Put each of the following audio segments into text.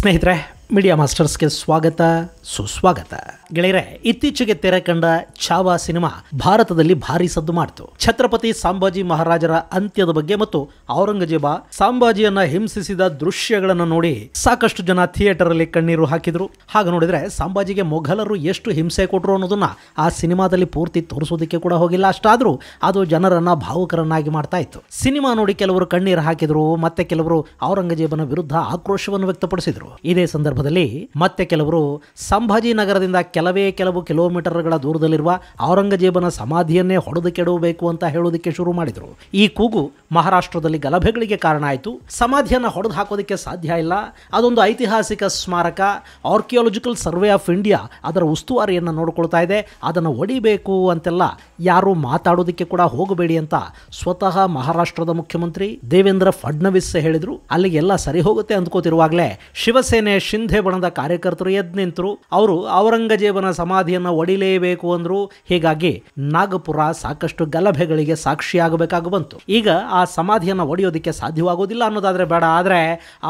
ಸ್ನೇಹಿತರೆ, ಮೀಡಿಯಾ ಮಾಸ್ಟರ್ಸ್ಗೆ ಸ್ವಾಗತ ಸುಸ್ವಾಗತ. ಗೆಳೆಯರೆ, ಇತ್ತೀಚೆಗೆ ತೆರೆ ಕಂಡ ಛಾವಾ ಸಿನಿಮಾ ಭಾರತದಲ್ಲಿ ಭಾರಿ ಸದ್ದು ಮಾಡಿತು. ಛತ್ರಪತಿ ಸಂಭಾಜಿ ಮಹಾರಾಜರ ಅಂತ್ಯದ ಬಗ್ಗೆ ಮತ್ತು ಔರಂಗಜೇಬ ಸಂಭಾಜಿಯನ್ನ ಹಿಂಸಿಸಿದ ದೃಶ್ಯಗಳನ್ನು ನೋಡಿ ಸಾಕಷ್ಟು ಜನ ಥಿಯೇಟರ್ ಅಲ್ಲಿ ಕಣ್ಣೀರು ಹಾಕಿದ್ರು. ಹಾಗೆ ನೋಡಿದ್ರೆ ಸಂಭಾಜಿಗೆ ಮೊಘಲರು ಎಷ್ಟು ಹಿಂಸೆ ಕೊಟ್ಟರು ಅನ್ನೋದನ್ನ ಆ ಸಿನಿಮಾದಲ್ಲಿ ಪೂರ್ತಿ ತೋರಿಸೋದಕ್ಕೆ ಕೂಡ ಹೋಗಿಲ್ಲ. ಅಷ್ಟಾದ್ರೂ ಅದು ಜನರನ್ನ ಭಾವುಕರನ್ನಾಗಿ ಮಾಡ್ತಾ ಇತ್ತು. ಸಿನಿಮಾ ನೋಡಿ ಕೆಲವರು ಕಣ್ಣೀರು ಹಾಕಿದ್ರು, ಮತ್ತೆ ಕೆಲವರು ಔರಂಗಜೇಬನ ವಿರುದ್ಧ ಆಕ್ರೋಶವನ್ನು ವ್ಯಕ್ತಪಡಿಸಿದ್ರು. ಇದೇ ಸಂದರ್ಭದಲ್ಲಿ ಮತ್ತೆ ಕೆಲವರು ಸಂಭಾಜಿ ನಗರದಿಂದ ಕೆಲವು ಕಿಲೋಮೀಟರ್ಗಳ ದೂರದಲ್ಲಿರುವ ಔರಂಗಜೇಬನ ಸಮಾಧಿಯನ್ನೇ ಹೊಡೆದು ಕೆಡವಬೇಕು ಅಂತ ಹೇಳೋದಕ್ಕೆ ಶುರು ಮಾಡಿದ್ರು. ಈ ಕೂಗು ಮಹಾರಾಷ್ಟ್ರದಲ್ಲಿ ಗಲಭೆಗಳಿಗೆ ಕಾರಣ ಆಯಿತು. ಸಮಾಧಿಯನ್ನ ಹೊಡೆದು ಹಾಕೋದಕ್ಕೆ ಸಾಧ್ಯ ಇಲ್ಲ, ಅದೊಂದು ಐತಿಹಾಸಿಕ ಸ್ಮಾರಕ, ಆರ್ಕಿಯಾಲಜಿಕಲ್ ಸರ್ವೆ ಆಫ್ ಇಂಡಿಯಾ ಅದರ ಉಸ್ತುವಾರಿಯನ್ನು ನೋಡಿಕೊಳ್ತಾ ಇದೆ, ಅದನ್ನು ಒಡಿಬೇಕು ಅಂತೆಲ್ಲ ಯಾರು ಮಾತಾಡೋದಕ್ಕೆ ಕೂಡ ಹೋಗಬೇಡಿ ಅಂತ ಸ್ವತಃ ಮಹಾರಾಷ್ಟ್ರದ ಮುಖ್ಯಮಂತ್ರಿ ದೇವೇಂದ್ರ ಫಡ್ನವೀಸ್ ಹೇಳಿದ್ರು. ಅಲ್ಲಿಗೆಲ್ಲ ಸರಿ ಹೋಗುತ್ತೆ ಅಂದ್ಕೋತಿರುವಾಗಲೇ ಶಿವಸೇನೆ ಶಿಂಧೆ ಬಣದ ಕಾರ್ಯಕರ್ತರು ಎದ್ದು ನಿಂತರು. ಅವರು ಔರಂಗಜೇಬನ ಸಮಾಧಿಯನ್ನು ಒಡಿಲೇಬೇಕು ಅಂದ್ರು. ಹೀಗಾಗಿ ನಾಗಪುರ ಸಾಕಷ್ಟು ಗಲಭೆಗಳಿಗೆ ಸಾಕ್ಷಿಯಾಗಬೇಕಾಗಿ ಬಂತು. ಈಗ ಆ ಸಮಾಧಿಯನ್ನು ಒಡೆಯೋದಕ್ಕೆ ಸಾಧ್ಯವಾಗೋದಿಲ್ಲ ಅನ್ನೋದಾದ್ರೆ ಬೇಡ, ಆದರೆ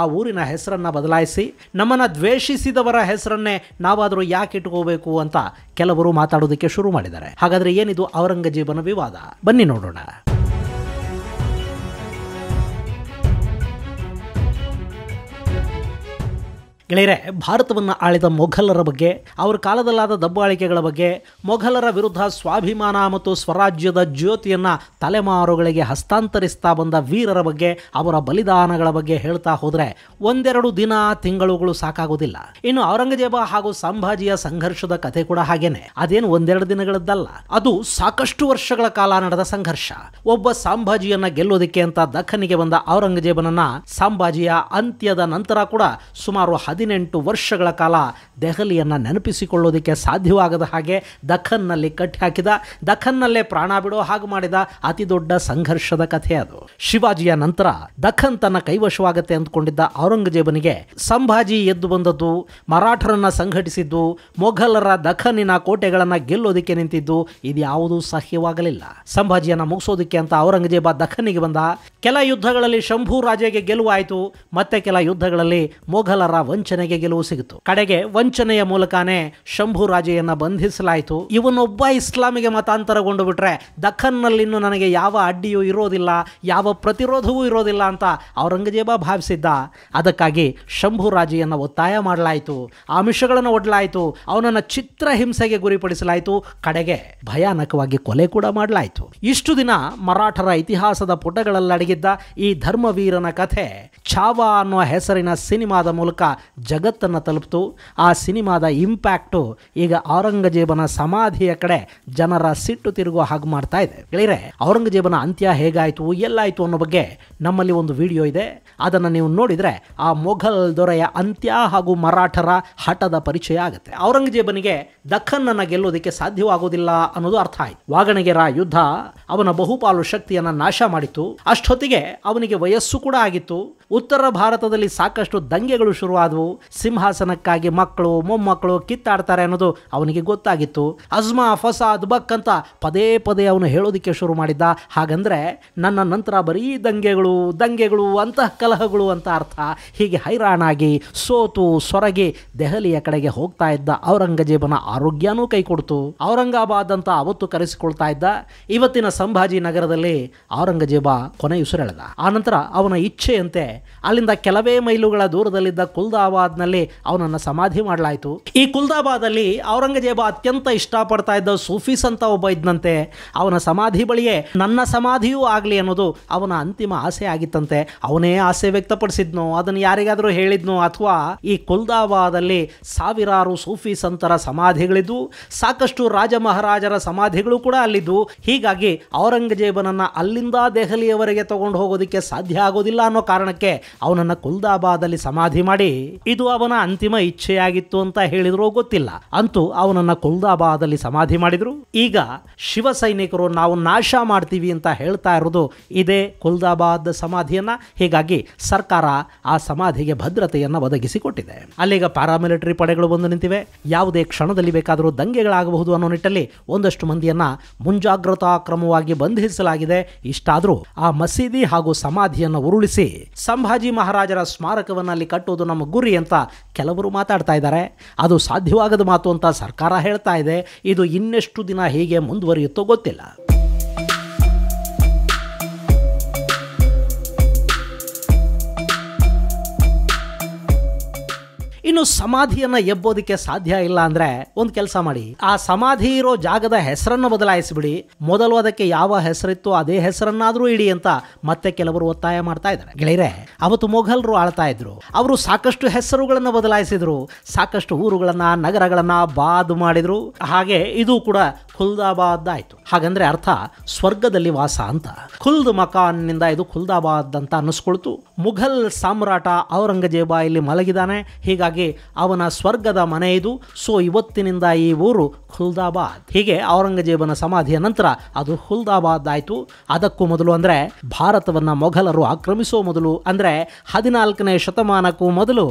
ಆ ಊರಿನ ಹೆಸರನ್ನ ಬದಲಾಯಿಸಿ ನಮ್ಮನ್ನ ದ್ವೇಷಿಸಿದವರ ಹೆಸರನ್ನೇ ನಾವಾದರೂ ಯಾಕೆ ಇಟ್ಕೋಬೇಕು ಅಂತ ಕೆಲವರು ಮಾತಾಡೋದಕ್ಕೆ ಶುರು ಮಾಡಿದ್ದಾರೆ. ಹಾಗಾದ್ರೆ ಏನಿದು ಔರಂಗಜೇಬನ ವಿವಾದ? ಬನ್ನಿ ನೋಡೋಣ. ಗೆಳೆಯರೆ, ಭಾರತವನ್ನು ಆಳಿದ ಮೊಘಲರ ಬಗ್ಗೆ, ಅವರ ಕಾಲದಲ್ಲಾದ ದಬ್ಬಾಳಿಕೆಗಳ ಬಗ್ಗೆ, ಮೊಘಲರ ವಿರುದ್ಧ ಸ್ವಾಭಿಮಾನ ಮತ್ತು ಸ್ವರಾಜ್ಯದ ಜ್ಯೋತಿಯನ್ನು ತಲೆಮಾರುಗಳಿಗೆ ಹಸ್ತಾಂತರಿಸ್ತಾ ಬಂದ ವೀರರ ಬಗ್ಗೆ, ಅವರ ಬಲಿದಾನಗಳ ಬಗ್ಗೆ ಹೇಳ್ತಾ ಹೋದರೆ ಒಂದೆರಡು ದಿನ ತಿಂಗಳುಗಳು ಸಾಕಾಗೋದಿಲ್ಲ. ಇನ್ನು ಔರಂಗಜೇಬ ಹಾಗೂ ಸಂಭಾಜಿಯ ಸಂಘರ್ಷದ ಕಥೆ ಕೂಡ ಹಾಗೇನೆ. ಅದೇನು ಒಂದೆರಡು ದಿನಗಳದ್ದಲ್ಲ, ಅದು ಸಾಕಷ್ಟು ವರ್ಷಗಳ ಕಾಲ ನಡೆದ ಸಂಘರ್ಷ. ಒಬ್ಬ ಸಂಭಾಜಿಯನ್ನ ಗೆಲ್ಲೋದಕ್ಕೆ ಅಂತ ದಖನ್ನಿಗೆ ಬಂದ ಔರಂಗಜೇಬನನ್ನ ಸಂಭಾಜಿಯ ಅಂತ್ಯದ ನಂತರ ಕೂಡ ಸುಮಾರು 18 ವರ್ಷಗಳ ಕಾಲ ದೆಹಲಿಯನ್ನು ನೆನಪಿಸಿಕೊಳ್ಳೋದಕ್ಕೆ ಸಾಧ್ಯವಾಗದ ಹಾಗೆ ದಖನ್ನಲ್ಲಿ ಕಟ್ಟಿ ಹಾಕಿದ, ದಖನ್ನಲ್ಲೇ ಪ್ರಾಣ ಬಿಡೋ ಹಾಗೆ ಮಾಡಿದ ಅತಿ ದೊಡ್ಡ ಸಂಘರ್ಷದ ಕಥೆ ಅದು. ಶಿವಾಜಿಯ ನಂತರ ದಖನ್ ತನ್ನ ಕೈವಶವಾಗತ್ತೆ ಅಂದ್ಕೊಂಡಿದ್ದ ಔರಂಗಜೇಬನಿಗೆ ಸಂಭಾಜಿ ಎದ್ದು ಬಂದದ್ದು, ಮರಾಠರನ್ನ ಸಂಘಟಿಸಿದ್ದು, ಮೊಘಲರ ದಖನ್ನಿನ ಕೋಟೆಗಳನ್ನು ಗೆಲ್ಲೋದಕ್ಕೆ ನಿಂತಿದ್ದು, ಇದ್ಯಾವುದೂ ಸಹ್ಯವಾಗಲಿಲ್ಲ. ಸಂಭಾಜಿಯನ್ನ ಮುಗಿಸೋದಕ್ಕೆ ಅಂತ ಔರಂಗಜೇಬ ದಖನ್ನಿಗೆ ಬಂದ. ಕೆಲ ಯುದ್ಧಗಳಲ್ಲಿ ಶಂಭು ರಾಜೆಗೆ ಗೆಲುವಾಯಿತು, ಮತ್ತೆ ಕೆಲ ಯುದ್ಧಗಳಲ್ಲಿ ಮೊಘಲರ ವಂಚನೆಗೆ ಗೆಲುವು ಸಿಗಿತು. ಕಡೆಗೆ ವಂಚನೆಯ ಮೂಲಕನೇ ಶಂಭು ರಾಜೆಯನ್ನ ಬಂಧಿಸಲಾಯಿತು. ಇವನೊಬ್ಬ ಇಸ್ಲಾಮಿಗೆ ಮತಾಂತರಗೊಂಡು ಬಿಟ್ರೆ ದಖನ್ನಲ್ಲಿ ನನಗೆ ಯಾವ ಅಡ್ಡಿಯೂ ಇರೋದಿಲ್ಲ, ಯಾವ ಪ್ರತಿರೋಧವೂ ಇರೋದಿಲ್ಲ ಅಂತ ಔರಂಗಜೇಬ ಭಾವಿಸಿದ್ದ. ಅದಕ್ಕಾಗಿ ಶಂಭು ರಾಜೆಯನ್ನ ಒತ್ತಾಯ ಮಾಡಲಾಯಿತು, ಆಮಿಷಗಳನ್ನು ಒಡ್ಲಾಯಿತು, ಅವನನ್ನ ಚಿತ್ರಹಿಂಸೆಗೆ ಗುರಿಪಡಿಸಲಾಯಿತು, ಕಡೆಗೆ ಭಯಾನಕವಾಗಿ ಕೊಲೆ ಕೂಡ ಮಾಡಲಾಯಿತು. ಇಷ್ಟು ದಿನ ಮರಾಠರ ಇತಿಹಾಸದ ಪುಟಗಳಲ್ಲಡಗಿದ್ದ ಈ ಧರ್ಮವೀರನ ಕಥೆ ಛಾವಾ ಅನ್ನುವ ಹೆಸರಿನ ಸಿನಿಮಾದ ಮೂಲಕ ಜಗತ್ತನ್ನು ತಲುಪಿತು. ಆ ಸಿನಿಮಾದ ಇಂಪ್ಯಾಕ್ಟು ಈಗ ಔರಂಗಜೇಬನ ಸಮಾಧಿಯ ಕಡೆ ಜನರ ಸಿಟ್ಟು ತಿರುಗುವ ಹಾಗೆ ಮಾಡ್ತಾ ಇದೆ. ಗೆಳೆಯರೆ, ಔರಂಗಜೇಬನ ಅಂತ್ಯ ಹೇಗಾಯಿತು, ಎಲ್ಲಾಯಿತು ಅನ್ನೋ ಬಗ್ಗೆ ನಮ್ಮಲ್ಲಿ ಒಂದು ವಿಡಿಯೋ ಇದೆ. ಅದನ್ನು ನೀವು ನೋಡಿದರೆ ಆ ಮೊಘಲ್ ದೊರೆಯ ಅಂತ್ಯ ಹಾಗೂ ಮರಾಠರ ಹಠದ ಪರಿಚಯ ಆಗುತ್ತೆ. ಔರಂಗಜೇಬನಿಗೆ ದಖನ್ನನ್ನು ಗೆಲ್ಲೋದಕ್ಕೆ ಸಾಧ್ಯವಾಗುವುದಿಲ್ಲ ಅನ್ನೋದು ಅರ್ಥ ಆಯಿತು. ವಾಗಣಗೆರ ಯುದ್ಧ ಅವನ ಬಹುಪಾಲು ಶಕ್ತಿಯನ್ನು ನಾಶ ಮಾಡಿತ್ತು. ಅಷ್ಟೊತ್ತಿಗೆ ಅವನಿಗೆ ವಯಸ್ಸು ಕೂಡ ಆಗಿತ್ತು. ಉತ್ತರ ಭಾರತದಲ್ಲಿ ಸಾಕಷ್ಟು ದಂಗೆಗಳು ಶುರುವಾದವು. ಸಿಂಹಾಸನಕ್ಕಾಗಿ ಮಕ್ಕಳು ಮೊಮ್ಮಕ್ಕಳು ಕಿತ್ತಾಡ್ತಾರೆ ಅನ್ನೋದು ಅವನಿಗೆ ಗೊತ್ತಾಗಿತ್ತು. ಅಜ್ಮಾ ಫಸಾದ್ ಬಕ್ ಅಂತ ಪದೇ ಪದೇ ಅವನು ಹೇಳೋದಕ್ಕೆ ಶುರು ಮಾಡಿದ್ದ. ಹಾಗಂದ್ರೆ ನನ್ನ ನಂತರ ಬರೀ ದಂಗೆಗಳು ಅಂತಃ ಕಲಹಗಳು ಅಂತ ಅರ್ಥ. ಹೀಗೆ ಹೈರಾಣಾಗಿ ಸೋತು ಸೊರಗಿ ದೆಹಲಿಯ ಕಡೆಗೆ ಹೋಗ್ತಾ ಇದ್ದ ಔರಂಗಜೇಬನ ಆರೋಗ್ಯನೂ ಕೈ ಕೊಡ್ತು. ಔರಂಗಾಬಾದ್ ಅಂತ ಅವತ್ತು ಕರೆಸಿಕೊಳ್ತಾ ಇದ್ದ ಇವತ್ತಿನ ಸಂಭಾಜಿ ನಗರದಲ್ಲಿ ಔರಂಗಜೇಬ ಕೊನೆಯುಸಿರೆಳೆದ. ಆನಂತರ ಅವನ ಇಚ್ಛೆಯಂತೆ ಅಲ್ಲಿಂದ ಕೆಲವೇ ಮೈಲುಗಳ ದೂರದಲ್ಲಿದ್ದ ಕುಲ್ದಾಬಾದ್ನಲ್ಲಿ ಅವನನ್ನು ಸಮಾಧಿ ಮಾಡಲಾಯಿತು. ಈ ಕುಲ್ದಾಬಾದಲ್ಲಿ ಔರಂಗಜೇಬ ಅತ್ಯಂತ ಇಷ್ಟಪಡ್ತಾ ಇದ್ದ ಸೂಫೀಸ್ ಅಂತ ಒಬ್ಬ ಇದ್ದಂತೆ. ಅವನ ಸಮಾಧಿ ಬಳಿಯೇ ನನ್ನ ಸಮಾಧಿಯೂ ಆಗಲಿ ಅನ್ನೋದು ಅವನ ಅಂತಿಮ ಆಸೆ ಆಗಿತ್ತಂತೆ. ಅವನೇ ಆಸೆ ವ್ಯಕ್ತಪಡಿಸಿದ್ನೋ, ಅದನ್ನು ಯಾರಿಗಾದರೂ ಹೇಳಿದ್ನೋ, ಅಥವಾ ಈ ಕುಲ್ದಾಬಾದಲ್ಲಿ ಸಾವಿರಾರು ಸೂಫಿ ಸಂತರ ಸಮಾಧಿಗಳಿದ್ದು ಸಾಕಷ್ಟು ರಾಜ ಮಹಾರಾಜರ ಸಮಾಧಿಗಳು ಕೂಡ ಅಲ್ಲಿದ್ದು. ಹೀಗಾಗಿ ಔರಂಗಜೇಬನನ್ನ ಅಲ್ಲಿಂದ ದೆಹಲಿಯವರೆಗೆ ತಗೊಂಡು ಹೋಗೋದಕ್ಕೆ ಸಾಧ್ಯ ಆಗೋದಿಲ್ಲ ಅನ್ನೋ ಕಾರಣಕ್ಕೆ ಅವನನ್ನ ಕುಲ್ದಾಬಾದಲ್ಲಿ ಸಮಾಧಿ ಮಾಡಿ ಇದು ಅವನ ಅಂತಿಮ ಇಚ್ಛೆಯಾಗಿತ್ತು ಅಂತ ಹೇಳಿದ್ರು ಗೊತ್ತಿಲ್ಲ. ಅಂತೂ ಅವನನ್ನ ಕುಲ್ದಾಬಾದಲ್ಲಿ ಸಮಾಧಿ ಮಾಡಿದ್ರು. ಈಗ ಶಿವ ಸೈನಿಕರು ನಾವು ನಾಶ ಮಾಡ್ತೀವಿ ಅಂತ ಹೇಳ್ತಾ ಇರೋದು ಇದೇ ಕುಲ್ದಾಬಾದ್ ಸಮಾಧಿಯನ್ನ. ಹೀಗಾಗಿ ಸರ್ಕಾರ ಆ ಸಮಾಧಿಗೆ ಭದ್ರತೆಯನ್ನ ಒದಗಿಸಿಕೊಟ್ಟಿದೆ. ಅಲ್ಲಿಗ ಪ್ಯಾರಾಮಿಲಿಟರಿ ಪಡೆಗಳು ಬಂದು ನಿಂತಿವೆ. ಯಾವುದೇ ಕ್ಷಣದಲ್ಲಿ ಬೇಕಾದರೂ ದಂಗೆಗಳಾಗಬಹುದು ಅನ್ನೋ ನಿಟ್ಟಲ್ಲಿ ಒಂದಷ್ಟು ಮಂದಿಯನ್ನ ಮುಂಜಾಗ್ರತಾ ಕ್ರಮವಾಗಿ ಬಂಧಿಸಲಾಗಿದೆ. ಇಷ್ಟಾದರೂ ಆ ಮಸೀದಿ ಹಾಗೂ ಸಮಾಧಿಯನ್ನು ಉರುಳಿಸಿ ಸಂಭಾಜಿ ಮಹಾರಾಜರ ಸ್ಮಾರಕವನ್ನು ಅಲ್ಲಿ ಕಟ್ಟುವುದು ನಮ್ಮ ಗುರಿ ಅಂತ ಕೆಲವರು ಮಾತಾಡ್ತಾ ಇದ್ದಾರೆ. ಅದು ಸಾಧ್ಯವಾಗದ ಮಾತು ಅಂತ ಸರ್ಕಾರ ಹೇಳ್ತಾ ಇದೆ. ಇದು ಇನ್ನೆಷ್ಟು ದಿನ ಹೀಗೆ ಮುಂದುವರಿಯುತ್ತೋ ಗೊತ್ತಿಲ್ಲ. ಇನ್ನು ಸಮಾಧಿಯನ್ನು ಎಬ್ಬೋದಕ್ಕೆ ಸಾಧ್ಯ ಇಲ್ಲ ಅಂದರೆ ಒಂದು ಕೆಲಸ ಮಾಡಿ, ಆ ಸಮಾಧಿ ಇರೋ ಜಾಗದ ಹೆಸರನ್ನು ಬದಲಾಯಿಸಿಬಿಡಿ. ಮೊದಲು ಅದಕ್ಕೆ ಯಾವ ಹೆಸರಿತ್ತು ಅದೇ ಹೆಸರನ್ನಾದರೂ ಇಡಿ ಅಂತ ಮತ್ತೆ ಕೆಲವರು ಒತ್ತಾಯ ಮಾಡ್ತಾ ಇದ್ದಾರೆ. ಗೆಳೆಯರೆ, ಅವತ್ತು ಮೊಘಲರು ಆಳ್ತಾ ಇದ್ರು. ಅವರು ಸಾಕಷ್ಟು ಹೆಸರುಗಳನ್ನು ಬದಲಾಯಿಸಿದ್ರು, ಸಾಕಷ್ಟು ಊರುಗಳನ್ನು ನಗರಗಳನ್ನು ಬಾದ್ ಮಾಡಿದ್ರು. ಹಾಗೆ ಇದು ಕೂಡ ಖುಲ್ದಾಬಾದ್ ಆಯಿತು. ಹಾಗಂದ್ರೆ ಅರ್ಥ ಸ್ವರ್ಗದಲ್ಲಿ ವಾಸ ಅಂತ. ಖುಲ್ದ್ ಮಕಾನ್ನಿಂದ ಇದು ಖುಲ್ದಾಬಾದ್ ಅಂತ ಅನ್ನಿಸ್ಕೊಳ್ತು. ಮುಘಲ್ ಸಾಮ್ರಾಟ ಔರಂಗಜೇಬ ಇಲ್ಲಿ ಮಲಗಿದಾನೆ, ಹೀಗಾಗಿ ಅವನ ಸ್ವರ್ಗದ ಮನೆ ಇದು. ಸೊ ಇವತ್ತಿನಿಂದ ಈ ಊರು ಖುಲ್ದಾಬಾದ್. ಹೀಗೆ ಔರಂಗಜೇಬನ ಸಮಾಧಿಯ ನಂತರ ಅದು ಖುಲ್ದಾಬಾದ್ ಆಯಿತು. ಅದಕ್ಕೂ ಮೊದಲು ಅಂದರೆ ಭಾರತವನ್ನು ಮೊಘಲರು ಆಕ್ರಮಿಸೋ ಮೊದಲು ಅಂದರೆ 14ನೇ ಶತಮಾನಕ್ಕೂ ಮೊದಲು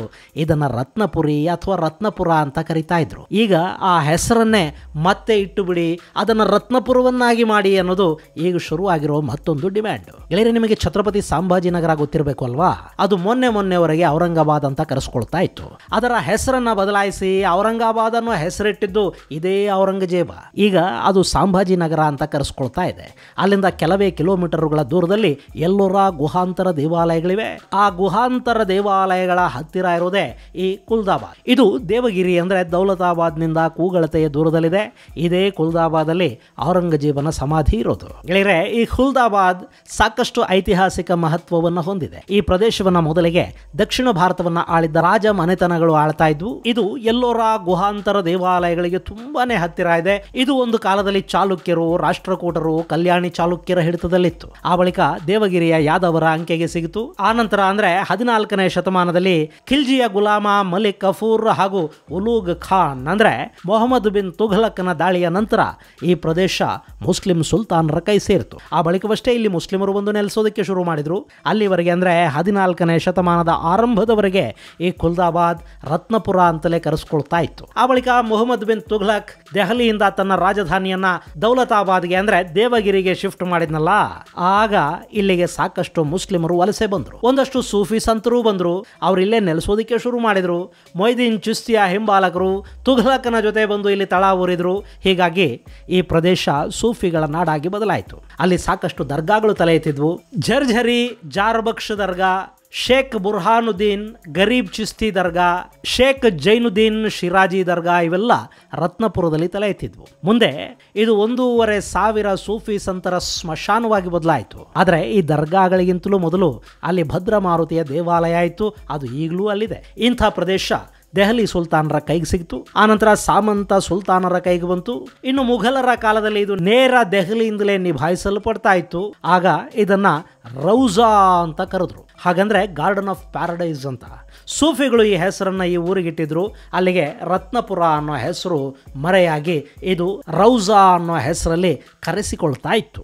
ಇದನ್ನು ರತ್ನಪುರಿ ಅಥವಾ ರತ್ನಪುರ ಅಂತ ಕರೀತಾ ಇದ್ರು. ಈಗ ಆ ಹೆಸರನ್ನೇ ಮತ್ತೆ ಇಟ್ಟು ಬಿಡಿ, ಅದನ್ನು ರತ್ನಪುರವನ್ನಾಗಿ ಮಾಡಿ ಅನ್ನೋದು ಈಗ ಶುರುವಾಗಿರೋ ಮತ್ತೊಂದು ಡಿಮ್ಯಾಂಡ್. ಗೆಳೆಯರೆ, ನಿಮಗೆ ಛತ್ರಪತಿ ಸಂಭಾಜಿನಗರ ಗೊತ್ತಿರಬೇಕು ಅಲ್ವಾ? ಅದು ಮೊನ್ನೆವರೆಗೆ ಔರಂಗಾಬಾದ್ ಅಂತ ಕರೆಸ್ಕೊಳ್ತಾ ಇತ್ತು. ಅದರ ಹೆಸರನ್ನ ಬದಲಾಯಿಸಿ ಔರಂಗಾಬಾದ್ ಅನ್ನೋ ಹೆಸರಿಟ್ಟಿದ್ದು ಇದೇ ಔರಂಗಜೇಬ. ಈಗ ಅದು ಸಂಭಾಜಿನಗರ ಅಂತ ಕರೆಸ್ಕೊಳ್ತಾ ಇದೆ. ಅಲ್ಲಿಂದ ಕೆಲವೇ ಕಿಲೋಮೀಟರ್ಗಳ ದೂರದಲ್ಲಿ ಎಲ್ಲೋರ ಗುಹಾಂತರ ದೇವಾಲಯಗಳಿವೆ. ಆ ಗುಹಾಂತರ ದೇವಾಲಯಗಳ ಹತ್ತಿರ ಇರೋದೇ ಈ ಖುಲ್ದಾಬಾದ್. ಇದು ದೇವಗಿರಿ ಅಂದರೆ ದೌಲತಾಬಾದ್ನಿಂದ ಕೂಗಳತೆಯ ದೂರದಲ್ಲಿದೆ. ಇದೇ ಖುಲ್ದಾಬಾದಲ್ಲಿ ಔರಂಗಜೇಬನ ಸಮಾಧಿ ಇರೋದು. ಗೆಳೆಯರೆ, ಈ ಖುಲ್ದಾಬಾದ್ ಸಾಕಷ್ಟು ಐತಿಹಾಸಿಕ ಮಹತ್ವವನ್ನು ಹೊಂದಿದೆ. ಈ ಪ್ರದೇಶವನ್ನ ಮೊದಲಿಗೆ ದಕ್ಷಿಣ ಭಾರತವನ್ನ ಆಳಿದ್ದ ರಾಜ ಮನೆತನಗಳು ಆಳ್ತಾ ಇದ್ವು. ಇದು ಎಲ್ಲೋರ ಗುಹಾಂತರ ದೇವಾಲಯಗಳಿಗೆ ತುಂಬಾನೇ ಹತ್ತಿರ ಇದೆ. ಇದು ಒಂದು ಕಾಲದಲ್ಲಿ ಚಾಲುಕ್ಯರು, ರಾಷ್ಟ್ರಕೂಟರು, ಕಲ್ಯಾಣಿ ಚಾಲುಕ್ಯರ ಹಿಡಿತದಲ್ಲಿತ್ತು. ಆ ಬಳಿಕ ದೇವಗಿರಿಯ ಯಾದವರ ಅಂಕೆಗೆ ಸಿಗಿತು. ಆ ನಂತರ ಅಂದ್ರೆ 14ನೇ ಶತಮಾನದಲ್ಲಿ ಖಿಲ್ಜಿಯ ಗುಲಾಮ ಮಲಿಕ್ ಕಫೂರ್ ಹಾಗೂ ಉಲೂಗ್ ಖಾನ್ ಅಂದ್ರೆ ಮೊಹಮ್ಮದ್ ಬಿನ್ ತುಘಲಕ್ನ ದಾಳಿಯ ನಂತರ ಈ ಪ್ರದೇಶ ಮುಸ್ಲಿಂ ಸುಲ್ತಾನರ ಕೈ ಸೇರಿತು. ಆ ಬಳಿಕವಷ್ಟೇ ಇಲ್ಲಿ ಮುಸ್ಲಿಮರು ಬಂದು ನೆಲೆಸೋದಕ್ಕೆ ಶುರು ಮಾಡಿದ್ರು. ಅಲ್ಲಿವರೆಗೆ ಅಂದ್ರೆ 14ನೇ ಶತಮಾನದ ಆರಂಭದವರೆಗೆ ಈ ಖುಲ್ದಾಬಾದ್ ರತ್ನಪುರ ಅಂತಲೇ ಕರೆಸ್ಕೊಳ್ತಾ ಇತ್ತು. ಆ ಬಳಿಕ ಮೊಹಮ್ಮದ್ ಬಿನ್ ತುಘಲಕ್ ದೆಹಲಿಯಿಂದ ತನ್ನ ರಾಜಧಾನಿಯನ್ನ ದೌಲತಾಬಾದ್ಗೆ ಅಂದ್ರೆ ದೇವಗಿರಿಗೆ ಶಿಫ್ಟ್ ಮಾಡಿದ್ನಲ್ಲ, ಆಗ ಇಲ್ಲಿಗೆ ಸಾಕಷ್ಟು ಮುಸ್ಲಿಮರು ವಲಸೆ ಬಂದರು. ಒಂದಷ್ಟು ಸೂಫಿ ಸಂತರು ಬಂದರು. ಅವರು ಇಲ್ಲೇ ನೆಲೆಸೋದಕ್ಕೆ ಶುರು ಮಾಡಿದ್ರು. ಮೊಯ್ದೀನ್ ಚಿಸ್ತಿಯ ಹಿಂಬಾಲಕರು ತುಘಲಕನ ಜೊತೆ ಬಂದು ಇಲ್ಲಿ ತಳ ಊರಿದ್ರು. ಹೀಗಾಗಿ ಈ ಪ್ರದೇಶ ಸೂಫಿಗಳ ನಾಡಾಗಿ ಬದಲಾಯಿತು. ಅಲ್ಲಿ ಸಾಕಷ್ಟು ದರ್ಗಾಗಳು ತಲೆ ಎತ್ತಿದ್ವು. ಝರ್ಝರಿ ಜಾರ್ಬಕ್ಷ್ ದರ್ಗಾ, ಶೇಖ್ ಬುರ್ಹಾನುದ್ದೀನ್ ಗರೀಬ್ ಚಿಸ್ತಿ ದರ್ಗಾ, ಶೇಖ್ ಜೈನುದ್ದೀನ್ ಶಿರಾಜಿ ದರ್ಗಾ ಇವೆಲ್ಲ ರತ್ನಪುರದಲ್ಲಿ ತಲೆ ಎತ್ತಿದ್ವು. ಮುಂದೆ ಇದು 1,500 ಸೂಫಿ ಸಂತರ ಸ್ಮಶಾನವಾಗಿ ಬದಲಾಯಿತು. ಆದರೆ ಈ ದರ್ಗಾಗಳಿಗಿಂತಲೂ ಮೊದಲು ಅಲ್ಲಿ ಭದ್ರ ಮಾರುತಿಯ ದೇವಾಲಯ ಇತ್ತು. ಅದು ಈಗಲೂ ಅಲ್ಲಿದೆ. ಇಂಥ ಪ್ರದೇಶ ದೆಹಲಿ ಸುಲ್ತಾನರ ಕೈಗೆ ಸಿಕ್ತು. ಆನಂತರ ಸಾಮಂತ ಸುಲ್ತಾನರ ಕೈಗೆ ಬಂತು. ಇನ್ನು ಮುಘಲರ ಕಾಲದಲ್ಲಿ ಇದು ನೇರ ದೆಹಲಿಯಿಂದಲೇ ನಿಭಾಯಿಸಲ್ಪಡ್ತಾ ಇತ್ತು. ಆಗ ಇದನ್ನ ರೌಜಾ ಅಂತ ಕರೆದ್ರು. ಹಾಗಂದ್ರೆ ಗಾರ್ಡನ್ ಆಫ್ ಪ್ಯಾರಡೈಸ್ ಅಂತ. ಸೂಫಿಗಳು ಈ ಹೆಸರನ್ನ ಈ ಊರಿಗಿಟ್ಟಿದ್ರು. ಅಲ್ಲಿಗೆ ರತ್ನಪುರ ಅನ್ನೋ ಹೆಸರು ಮರೆಯಾಗಿ ಇದು ರೌಜಾ ಅನ್ನೋ ಹೆಸರಲ್ಲಿ ಕರೆಸಿಕೊಳ್ತಾ ಇತ್ತು.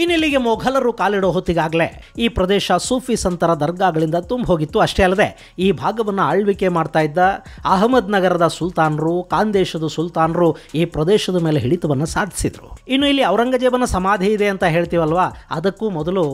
ಇನ್ನಿಲ್ಲಿಗೆ ಮೊಘಲರು ಕಾಲಿಡೋ ಹೊತ್ತಿಗಾಗಲೇ ಈ ಪ್ರದೇಶ ಸೂಫಿ ಸಂತರ ದರ್ಗಾಗಳಿಂದ ತುಂಬ ಹೋಗಿತ್ತು. ಅಷ್ಟೇ ಅಲ್ಲದೆ ಈ ಭಾಗವನ್ನು ಆಳ್ವಿಕೆ ಮಾಡ್ತಾ ಇದ್ದ ಅಹಮದ್ ನಗರದ ಸುಲ್ತಾನರು, ಖಾಂದೇಶದ ಸುಲ್ತಾನರು ಈ ಪ್ರದೇಶದ ಮೇಲೆ ಹಿಡಿತವನ್ನು ಸಾಧಿಸಿದ್ರು. ಇನ್ನು ಇಲ್ಲಿ ಔರಂಗಜೇಬನ ಸಮಾಧಿ ಇದೆ ಅಂತ ಹೇಳ್ತೀವಲ್ವಾ, ಅದಕ್ಕೂ ಮೊದಲು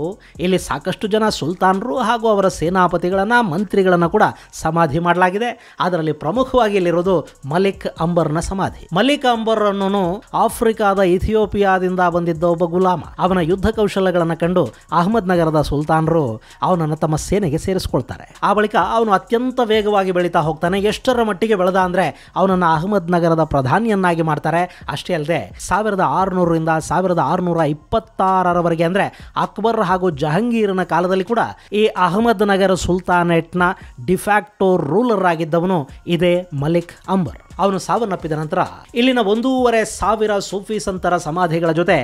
ಇಲ್ಲಿ ಸಾಕಷ್ಟು ಜನ ಸುಲ್ತಾನರು ಹಾಗೂ ಅವರ ಸೇನಾಪತಿಗಳನ್ನು, ಮಂತ್ರಿಗಳನ್ನು ಕೂಡ ಸಮಾಧಿ ಮಾಡಲಾಗಿದೆ. ಅದರಲ್ಲಿ ಪ್ರಮುಖವಾಗಿ ಇಲ್ಲಿರೋದು ಮಲಿಕ್ ಅಂಬರ್ನ ಸಮಾಧಿ. ಮಲಿಕ್ ಅಂಬರ್ ಅನ್ನೋನು ಆಫ್ರಿಕಾದ ಇಥಿಯೋಪಿಯಾದಿಂದ ಬಂದಿದ್ದ ಒಬ್ಬ ಗುಲಾಮ. ಅವನ ಯುದ್ಧ ಕೌಶಲ್ಯಗಳನ್ನು ಕಂಡು ಅಹಮದ್ ನಗರದ ಸುಲ್ತಾನರು ಅವನನ್ನು ತಮ್ಮ ಸೇನೆಗೆ ಸೇರಿಸ್ಕೊಳ್ತಾರೆ. ಆ ಬಳಿಕ ಅವನು ಅತ್ಯಂತ ವೇಗವಾಗಿ ಬೆಳೀತಾ ಹೋಗ್ತಾನೆ. ಎಷ್ಟರ ಮಟ್ಟಿಗೆ ಬೆಳೆದ ಅಂದ್ರೆ ಅವನನ್ನು ಅಹಮದ್ ನಗರದ ಪ್ರಧಾನಿಯನ್ನಾಗಿ ಮಾಡ್ತಾರೆ. ಅಷ್ಟೇ ಅಲ್ಲದೆ 1600ರಿಂದ 1626ರವರೆಗೆ ಅಂದ್ರೆ ಅಕ್ಬರ್ ಹಾಗೂ ಜಹಂಗೀರನ ಕಾಲದಲ್ಲಿ ಕೂಡ ಈ ಅಹಮದ್ ನಗರ ಸುಲ್ತಾನೇಟ್ನ ಡಿಫ್ಯಾಕ್ಟೋ ರೂಲರ್ ಆಗಿದ್ದವನು ಇದೇ ಮಲಿಕ್ ಅಂಬರ್. ಅವನು ಸಾವನ್ನಪ್ಪಿದ ನಂತರ ಇಲ್ಲಿನ 1,500 ಸೂಫಿ ಸಂತರ ಸಮಾಧಿಗಳ ಜೊತೆ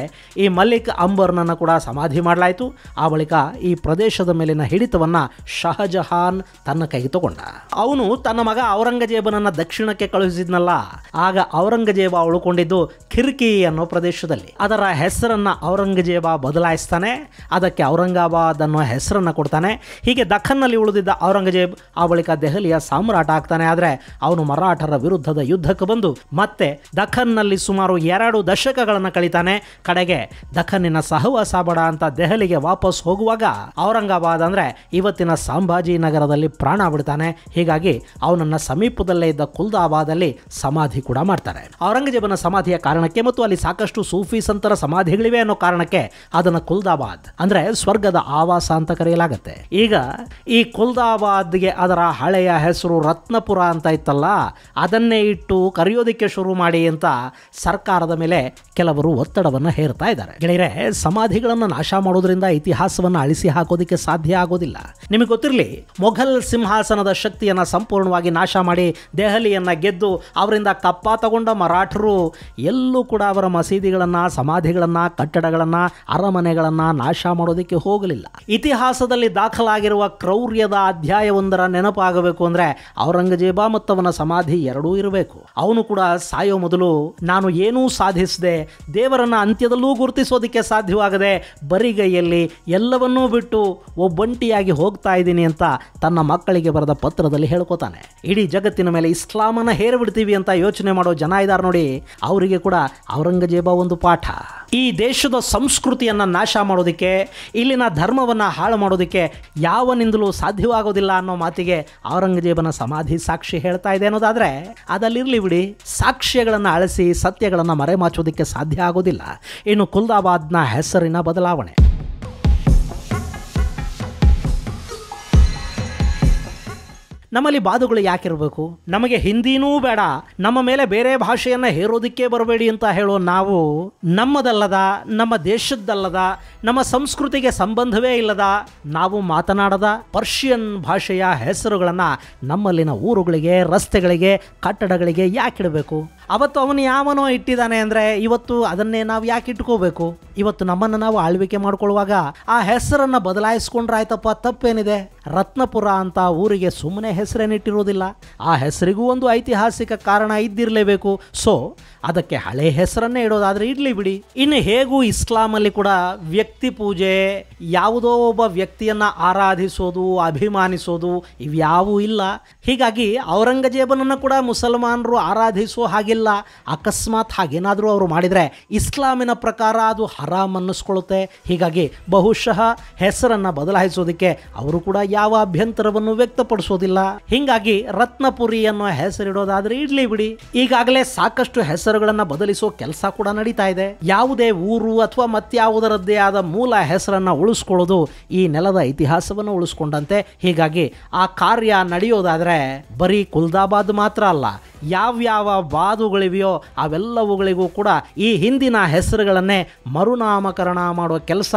ಈ ಮಲಿಕ್ ಅಂಬರ್ನ ಔರಂಗಜೇಬನನ್ನು ಕೂಡ ಸಮಾಧಿ ಮಾಡಲಾಯಿತು. ಆ ಬಳಿಕ ಈ ಪ್ರದೇಶದ ಮೇಲಿನ ಹಿಡಿತವನ್ನು ಶಹಜಹಾನ್ ತನ್ನ ಕೈಗೆ ತಗೊಂಡ. ಅವನು ತನ್ನ ಮಗ ಔರಂಗಜೇಬನನ್ನು ದಕ್ಷಿಣಕ್ಕೆ ಕಳುಹಿಸಿದ್ನಲ್ಲ, ಆಗ ಔರಂಗಜೇಬ ಉಳ್ಕೊಂಡಿದ್ದು ಖಿರ್ಕಿ ಅನ್ನೋ ಪ್ರದೇಶದಲ್ಲಿ. ಅದರ ಹೆಸರನ್ನು ಔರಂಗಜೇಬ ಬದಲಾಯಿಸ್ತಾನೆ, ಅದಕ್ಕೆ ಔರಂಗಾಬಾದ್ ಅನ್ನೋ ಹೆಸರನ್ನು ಕೊಡ್ತಾನೆ. ಹೀಗೆ ದಖನ್ನಲ್ಲಿ ಉಳಿದಿದ್ದ ಔರಂಗಜೇಬ್ ಆ ಬಳಿಕ ದೆಹಲಿಯ ಸಾಮ್ರಾಟ ಆಗ್ತಾನೆ. ಆದರೆ ಅವನು ಮರಾಠರ ವಿರುದ್ಧದ ಯುದ್ಧಕ್ಕೆ ಬಂದು ಮತ್ತೆ ದಖನ್ನಲ್ಲಿ ಸುಮಾರು 2 ದಶಕಗಳನ್ನು ಕಳೀತಾನೆ. ಕಡೆಗೆ ದಖನ್ನಿನ ಸಹವಾಸ ಬೇಡ ಅಂತ ದೆಹಲಿಗೆ ವಾಪಸ್ ಹೋಗುವಾಗ ಔರಂಗಾಬಾದ್ ಅಂದರೆ ಇವತ್ತಿನ ಸಂಭಾಜಿ ನಗರದಲ್ಲಿ ಪ್ರಾಣ ಬಿಡ್ತಾನೆ. ಹೀಗಾಗಿ ಅವನನ್ನು ಸಮೀಪದಲ್ಲೇ ಇದ್ದ ಕುಲ್ದಾಬಾದಲ್ಲಿ ಸಮಾಧಿ ಕೂಡ ಮಾಡ್ತಾರೆ. ಔರಂಗಜೇಬನ ಸಮಾಧಿಯ ಕಾರಣಕ್ಕೆ ಮತ್ತು ಅಲ್ಲಿ ಸಾಕಷ್ಟು ಸೂಫಿ ಸಂತರ ಸಮಾಧಿಗಳಿವೆ ಅನ್ನೋ ಕಾರಣಕ್ಕೆ ಅದನ್ನು ಕುಲ್ದಾಬಾದ್ ಅಂದರೆ ಸ್ವರ್ಗದ ಆವಾಸ ಅಂತ ಕರೆಯಲಾಗುತ್ತೆ. ಈಗ ಈ ಕುಲ್ದಾಬಾದ್ಗೆ ಅದರ ಹಳೆಯ ಹೆಸರು ರತ್ನಪುರ ಅಂತ ಇತ್ತಲ್ಲ, ಅದನ್ನೇ ಇಟ್ಟು ಕರೆಯೋದಕ್ಕೆ ಶುರು ಮಾಡಿ ಅಂತ ಸರ್ಕಾರದ ಮೇಲೆ ಕೆಲವರು ಒತ್ತಡವನ್ನು ಹೇರ್ತಾ ಇದ್ದಾರೆ. ಗೆಳೆಯರೆ, ಸಮಾಧಿಗಳನ್ನು ನಾಶ ಮಾಡೋದ್ರಿಂದ ಇತಿಹಾಸವನ್ನು ಅಳಿಸಿ ಹಾಕೋದಕ್ಕೆ ಸಾಧ್ಯ ಆಗೋದಿಲ್ಲ. ನಿಮಗೆ ಗೊತ್ತಿರಲಿ, ಮೊಘಲ್ ಸಿಂಹಾಸನದ ಶಕ್ತಿಯನ್ನು ಸಂಪೂರ್ಣವಾಗಿ ನಾಶ ಮಾಡಿ ದೆಹಲಿಯನ್ನು ಗೆದ್ದು ಅವರಿಂದ ಕಪ್ಪ ತಗೊಂಡ ಮರಾಠರು ಎಲ್ಲೂ ಕೂಡ ಅವರ ಮಸೀದಿಗಳನ್ನು, ಸಮಾಧಿಗಳನ್ನು, ಕಟ್ಟಡಗಳನ್ನು, ಅರಮನೆಗಳನ್ನು ನಾಶ ಮಾಡೋದಕ್ಕೆ ಹೋಗಲಿಲ್ಲ. ಇತಿಹಾಸದಲ್ಲಿ ದಾಖಲಾಗಿರುವ ಕ್ರೌರ್ಯದ ಅಧ್ಯಾಯವೊಂದರ ನೆನಪಾಗಬೇಕು ಅಂದರೆ ಔರಂಗಜೇಬ ಮತ್ತು ಅವನ ಸಮಾಧಿ ಎರಡೂ ಇರಬೇಕು. ಅವನು ಕೂಡ ಸಾಯೋ ಮೊದಲು ನಾನು ಏನೂ ಸಾಧಿಸದೆ, ದೇವರನ್ನು ಅಂತ್ಯದಲ್ಲೂ ಗುರುತಿಸೋದಕ್ಕೆ ಸಾಧ್ಯವಾಗದೆ ಬರಿಗೈಯಲ್ಲಿ ಎಲ್ಲವನ್ನೂ ಬಿಟ್ಟು ಒಬ್ಬಂಟಿಯಾಗಿ ಹೋಗ್ತಾ ಇದ್ದೀನಿ ಅಂತ ತನ್ನ ಮಕ್ಕಳಿಗೆ ಬರೆದ ಪತ್ರದಲ್ಲಿ ಹೇಳ್ಕೊತಾನೆ. ಇಡೀ ಜಗತ್ತಿನ ಮೇಲೆ ಇಸ್ಲಾಮನ್ನು ಹೇರಿಬಿಡ್ತೀವಿ ಅಂತ ಯೋಚನೆ ಮಾಡೋ ಜನ ಇದ್ದಾರೆ ನೋಡಿ, ಅವರಿಗೆ ಕೂಡ ಔರಂಗಜೇಬ ಒಂದು ಪಾಠ. ಈ ದೇಶದ ಸಂಸ್ಕೃತಿಯನ್ನು ನಾಶ ಮಾಡೋದಕ್ಕೆ, ಇಲ್ಲಿನ ಧರ್ಮವನ್ನು ಹಾಳು ಮಾಡೋದಕ್ಕೆ ಯಾವನಿಂದಲೂ ಸಾಧ್ಯವಾಗೋದಿಲ್ಲ ಅನ್ನೋ ಮಾತಿಗೆ ಔರಂಗಜೇಬನ ಸಮಾಧಿ ಸಾಕ್ಷಿ ಹೇಳ್ತಾ ಇದೆ ಅನ್ನೋದಾದರೆ ಅದಲ್ಲಿರಲಿ ಬಿಡಿ. ಸಾಕ್ಷ್ಯಗಳನ್ನು ಅಳಿಸಿ ಸತ್ಯಗಳನ್ನು ಮರೆಮಾಚೋದಕ್ಕೆ ಸಾಧ್ಯ ಆಗೋದಿಲ್ಲ. ಇನ್ನು ಕುಲ್ದಾಬಾದ್ನ ಹೆಸರಿನ ಬದಲಾವಣೆ. ನಮ್ಮಲ್ಲಿ ಬಾದುಗಳು ಯಾಕಿರಬೇಕು? ನಮಗೆ ಹಿಂದಿನೂ ಬೇಡ, ನಮ್ಮ ಮೇಲೆ ಬೇರೆ ಭಾಷೆಯನ್ನು ಹೇರೋದಕ್ಕೆ ಬರಬೇಡಿ ಅಂತ ಹೇಳೋ ನಾವು, ನಮ್ಮದಲ್ಲದ, ನಮ್ಮ ದೇಶದ್ದಲ್ಲದ, ನಮ್ಮ ಸಂಸ್ಕೃತಿಗೆ ಸಂಬಂಧವೇ ಇಲ್ಲದ, ನಾವು ಮಾತನಾಡದ ಪರ್ಷಿಯನ್ ಭಾಷೆಯ ಹೆಸರುಗಳನ್ನು ನಮ್ಮಲ್ಲಿನ ಊರುಗಳಿಗೆ, ರಸ್ತೆಗಳಿಗೆ, ಕಟ್ಟಡಗಳಿಗೆ ಯಾಕಿಡಬೇಕು? ಅವತ್ತು ಅವನು ಯಾವನೋ ಇಟ್ಟಿದ್ದಾನೆ ಅಂದರೆ ಇವತ್ತು ಅದನ್ನೇ ನಾವು ಯಾಕೆ ಇಟ್ಕೋಬೇಕು? ಇವತ್ತು ನಮ್ಮನ್ನು ನಾವು ಆಳ್ವಿಕೆ ಮಾಡ್ಕೊಳ್ಳುವಾಗ ಆ ಹೆಸರನ್ನು ಬದಲಾಯಿಸ್ಕೊಂಡ್ರಾಯ್ತಪ್ಪ, ತಪ್ಪೇನಿದೆ? ರತ್ನಪುರ ಅಂತ ಊರಿಗೆ ಸುಮ್ಮನೆ ಹೆಸರೇನಿಟ್ಟಿರೋದಿಲ್ಲ, ಆ ಹೆಸರಿಗೂ ಒಂದು ಐತಿಹಾಸಿಕ ಕಾರಣ ಇದ್ದಿರಲೇಬೇಕು. ಸೊ ಅದಕ್ಕೆ ಹಳೆ ಹೆಸರನ್ನೇ ಇಡೋದಾದರೆ ಇಡಲಿ ಬಿಡಿ. ಇನ್ನು ಹೇಗೂ ಇಸ್ಲಾಮಲ್ಲಿ ಕೂಡ ವ್ಯಕ್ತಿ ಪೂಜೆ, ಯಾವುದೋ ಒಬ್ಬ ವ್ಯಕ್ತಿಯನ್ನು ಆರಾಧಿಸೋದು, ಅಭಿಮಾನಿಸೋದು ಇವ್ಯಾವೂ ಇಲ್ಲ. ಹೀಗಾಗಿ ಔರಂಗಜೇಬನನ್ನು ಕೂಡ ಮುಸಲ್ಮಾನರು ಆರಾಧಿಸೋ ಹಾಗಿಲ್ಲ. ಅಕಸ್ಮಾತ್ ಹಾಗೇನಾದರೂ ಅವರು ಮಾಡಿದರೆ ಇಸ್ಲಾಮಿನ ಪ್ರಕಾರ ಅದು ಹರಾಮ್ ಅನ್ನಿಸ್ಕೊಳ್ಳುತ್ತೆ. ಹೀಗಾಗಿ ಬಹುಶಃ ಹೆಸರನ್ನು ಬದಲಾಯಿಸೋದಕ್ಕೆ ಅವರು ಕೂಡ ಯಾವ ಅಭ್ಯಂತರವನ್ನು ವ್ಯಕ್ತಪಡಿಸೋದಿಲ್ಲ. ಹೀಗಾಗಿ ರತ್ನಪುರಿ ಅನ್ನೋ ಹೆಸರಿಡೋದಾದ್ರೆ ಇಡ್ಲಿ ಬಿಡಿ. ಈಗಾಗಲೇ ಸಾಕಷ್ಟು ಹೆಸರುಗಳನ್ನು ಬದಲಿಸೋ ಕೆಲಸ ಕೂಡ ನಡೀತಾ ಇದೆ. ಯಾವುದೇ ಊರು ಅಥವಾ ಮತ್ಯಾವುದರದ್ದೇ ಆದ ಮೂಲ ಹೆಸರನ್ನು ಉಳಿಸ್ಕೊಳ್ಳೋದು ಈ ನೆಲದ ಇತಿಹಾಸವನ್ನು ಉಳಿಸ್ಕೊಂಡಂತೆ. ಹೀಗಾಗಿ ಆ ಕಾರ್ಯ ನಡೆಯೋದಾದರೆ ಬರೀ ಕುಲ್ದಾಬಾದ್ ಮಾತ್ರ ಅಲ್ಲ, ಯಾವ್ಯಾವ ಬಾದುಗಳಿವೆಯೋ ಅವೆಲ್ಲವುಗಳಿಗೂ ಕೂಡ ಈ ಹಿಂದಿನ ಹೆಸರುಗಳನ್ನೇ ಮರುನಾಮಕರಣ ಮಾಡೋ ಕೆಲಸ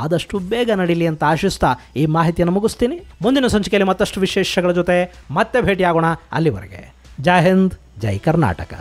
ಆದಷ್ಟು ಬೇಗ ನಡೀಲಿ ಅಂತ ಆಶಿಸ್ತಾ ಈ ಮಾಹಿತಿಯನ್ನು ಮುಗಿಸ್ತೀನಿ. ಮುಂದಿನ ಸಂಚಿಕೆಯಲ್ಲಿ ಮತ್ತಷ್ಟು ವಿಶೇಷಗಳ ಜೊತೆ ಮತ್ತೆ ಭೇಟಿಯಾಗೋಣ. ಅಲ್ಲಿವರೆಗೆ ಜೈ ಹಿಂದ್, ಜೈ ಕರ್ನಾಟಕ.